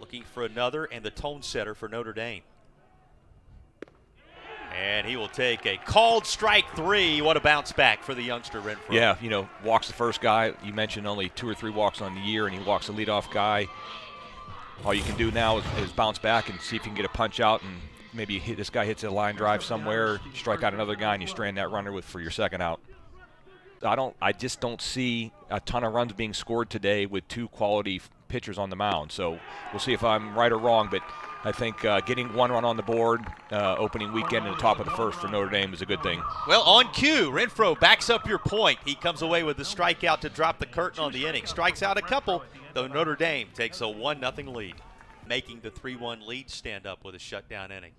Looking for another and the tone setter for Notre Dame. And he will take a called strike 3. What a bounce back for the youngster Renfrow. Yeah, you know, walks the first guy. You mentioned only 2 or 3 walks on the year, and he walks the leadoff guy. All you can do now is bounce back and see if you can get a punch out, and maybe this guy hits a line drive somewhere, you strike out another guy, and you strand that runner for your second out. I just don't see a ton of runs being scored today with 2 quality pitchers on the mound. So we'll see if I'm right or wrong, but I think getting 1 run on the board opening weekend in the top of the first for Notre Dame is a good thing. Well, on cue, Renfrow backs up your point. He comes away with the strikeout to drop the curtain on the inning. Strikes out a couple, though Notre Dame takes a 1-0 lead, making the 3-1 lead stand up with a shutdown inning.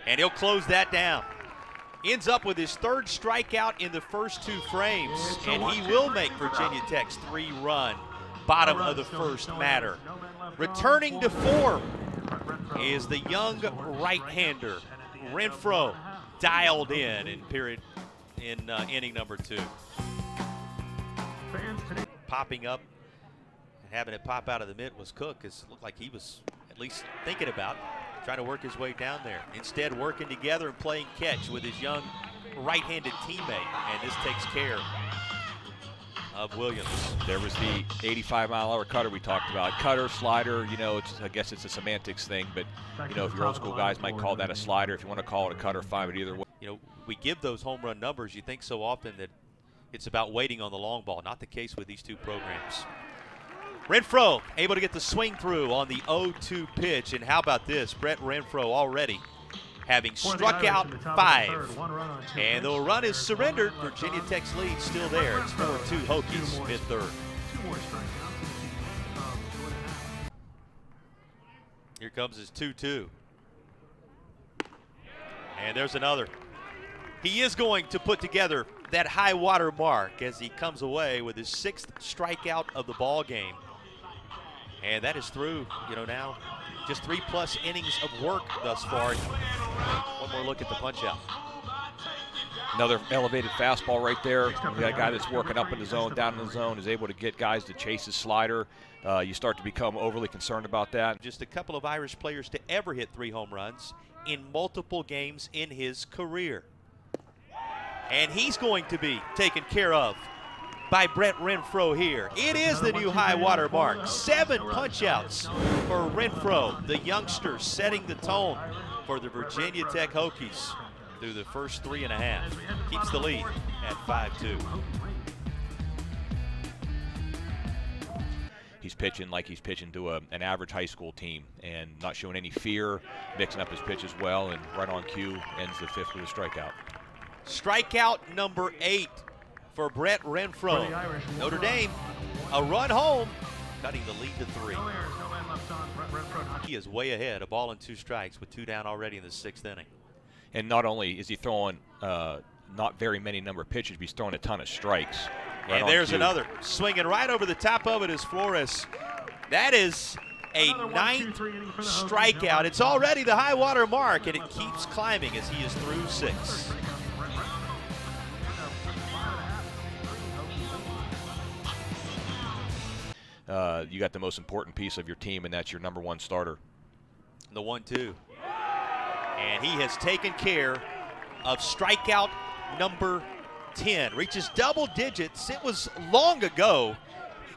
And he'll close that down. Ends up with his 3rd strikeout in the first 2 frames, and he will make Virginia Tech's 3-run bottom of the first matter. Returning to form is the young right-hander Renfrow, dialed in inning number 2. Popping up and having it pop out of the mitt was Cook. It looked like he was at least thinking about trying to work his way down there. Instead, working together and playing catch with his young right-handed teammate, and this takes care of Williams. There was the 85-mile-an-hour cutter we talked about. Cutter, slider, you know, I guess it's a semantics thing, but, you know, if your old school guys might call that a slider. If you want to call it a cutter, fine, but either way. You know, we give those home run numbers. You think so often that it's about waiting on the long ball. Not the case with these 2 programs. Renfrow able to get the swing through on the 0-2 pitch. And how about this? Brett Renfrow already having struck out 5. And the run is surrendered. Virginia Tech's lead still there. It's 4-2 Hokies mid-3rd. Here comes his 2-2. And there's another. He is going to put together that high water mark as he comes away with his 6th strikeout of the ball game. And that is through, you know, now just 3+ innings of work thus far. One more look at the punch out. Another elevated fastball right there. You got a guy that's working up in the zone, down in the zone, is able to get guys to chase his slider. You start to become overly concerned about that. Just a couple of Irish players to ever hit 3 home runs in multiple games in his career. And he's going to be taken care of by Brett Renfrow here. It is the new high water mark. 7 punch-outs for Renfrow, the youngster setting the tone for the Virginia Tech Hokies through the first 3.5. Keeps the lead at 5-2. He's pitching like he's pitching to an average high school team and not showing any fear, mixing up his pitches well, and right on cue ends the 5th with a strikeout. Strikeout number 8 for Brett Renfrow. Notre Dame, a run home, cutting the lead to 3. He is way ahead, a ball and 2 strikes with 2 down already in the 6th inning. And not only is he throwing not very many number of pitches, but he's throwing a ton of strikes. And there's another. Swinging right over the top of it is Flores. That is a 9th strikeout. It's already the high water mark, and it keeps climbing as he is through 6. You got the most important piece of your team, and that's your number 1 starter. The 1-2. And he has taken care of strikeout number 10. Reaches double digits. It was long ago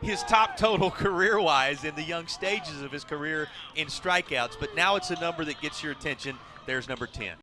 his top total career-wise in the young stages of his career in strikeouts, but now it's a number that gets your attention. There's number 10.